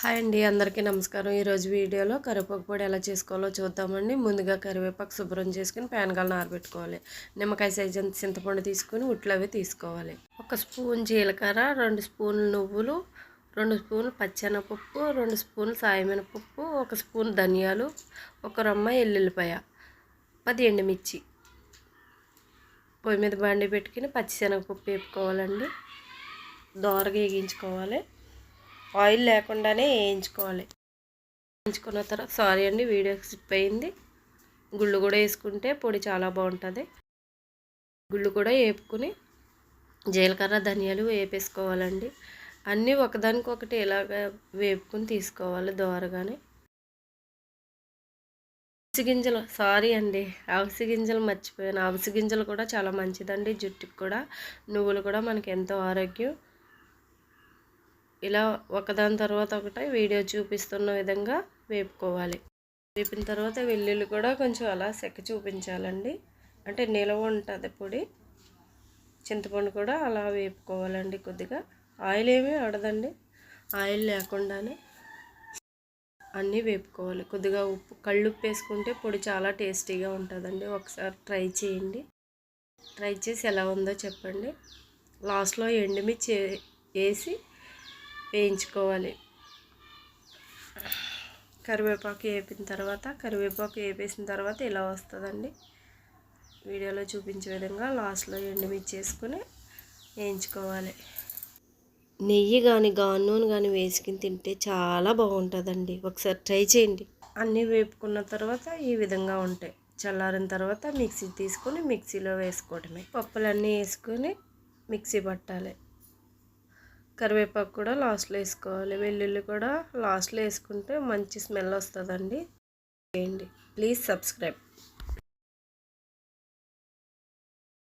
Hi అండి, అందరికీ నమస్కారం. ఈరోజు వీడియోలో కరివేపాకు పొడి ఎలా చేసుకోవాలో చూద్దామండి. ముందుగా కరివేపాకు శుభ్రం చేసుకుని ప్యాన్గాలను ఆరబెట్టుకోవాలి. నిమ్మకాయ సైజు అంత చింతపండు తీసుకుని ఉట్లు అవి తీసుకోవాలి. 1 స్పూన్ జీలకర్ర, 2 స్పూన్లు నువ్వులు, 2 స్పూన్లు పచ్చెనపప్పు, 2 స్పూన్లు సాయమినపప్పు, 1 స్పూన్ ధనియాలు, 1 రమ్మ ఎల్లుల్లిపాయ, 10 ఎండుమిర్చి. పొయ్యి మీద బండి పెట్టుకుని పచ్చిశనగపప్పు వేపుకోవాలండి. దోరగా వేగించుకోవాలి. ఆయిల్ లేకుండానే వేయించుకోవాలి. వేయించుకున్న తర్వాత సారీ అండి, వీడియో స్కిప్ అయింది. గుళ్ళు కూడా వేసుకుంటే పొడి చాలా బాగుంటుంది. గుళ్ళు కూడా వేపుకుని జీలకర్ర ధనియాలు వేపేసుకోవాలండి. అన్నీ ఒకదానికొకటి ఇలాగ వేపుకుని తీసుకోవాలి దోరగానే. అవిసె గింజలు సారీ అండి, అవిసె గింజలు మర్చిపోయాను. అవిసె గింజలు కూడా చాలా మంచిదండి జుట్టుకి కూడా. నువ్వులు కూడా మనకి ఎంతో ఆరోగ్యం. ఇలా ఒకదాని తర్వాత ఒకటి వీడియో చూపిస్తున్న విధంగా వేపుకోవాలి. వేపిన తర్వాత వెల్లుల్లి కూడా కొంచెం అలా సెక్క చూపించాలండి, అంటే నిలవ ఉంటుంది పొడి. చింతపండు కూడా అలా వేపుకోవాలండి. కొద్దిగా ఆయిల్ ఏమీ ఆడదండి, ఆయిల్ లేకుండానే అన్నీ వేపుకోవాలి. కొద్దిగా ఉప్పు, కళ్ళుప్పు వేసుకుంటే పొడి చాలా టేస్టీగా ఉంటుందండి. ఒకసారి ట్రై చేయండి. ట్రై చేసి ఎలా ఉందో చెప్పండి. లాస్ట్లో ఎండుమిర్చి వేసి వేయించుకోవాలి. కరివేపాకు వేపేసిన తర్వాత ఇలా వస్తుందండి. వీడియోలో చూపించే విధంగా లాస్ట్లో ఎండుమిర్చి వేసుకొని వేయించుకోవాలి. నెయ్యి కానీ నూనె కానీ వేసుకుని తింటే చాలా బాగుంటుందండి. ఒకసారి ట్రై చేయండి. అన్నీ వేపుకున్న తర్వాత ఈ విధంగా ఉంటాయి. చల్లారిన తర్వాత మిక్సీ తీసుకొని మిక్సీలో వేసుకోవటమే. పప్పులన్నీ వేసుకొని మిక్సీ పట్టాలి. కరివేపాకు కూడా లాస్ట్లో వేసుకోవాలి. వెల్లుల్లి కూడా లాస్ట్లో వేసుకుంటే మంచి స్మెల్ వస్తుందండి. చేయండి. Please subscribe.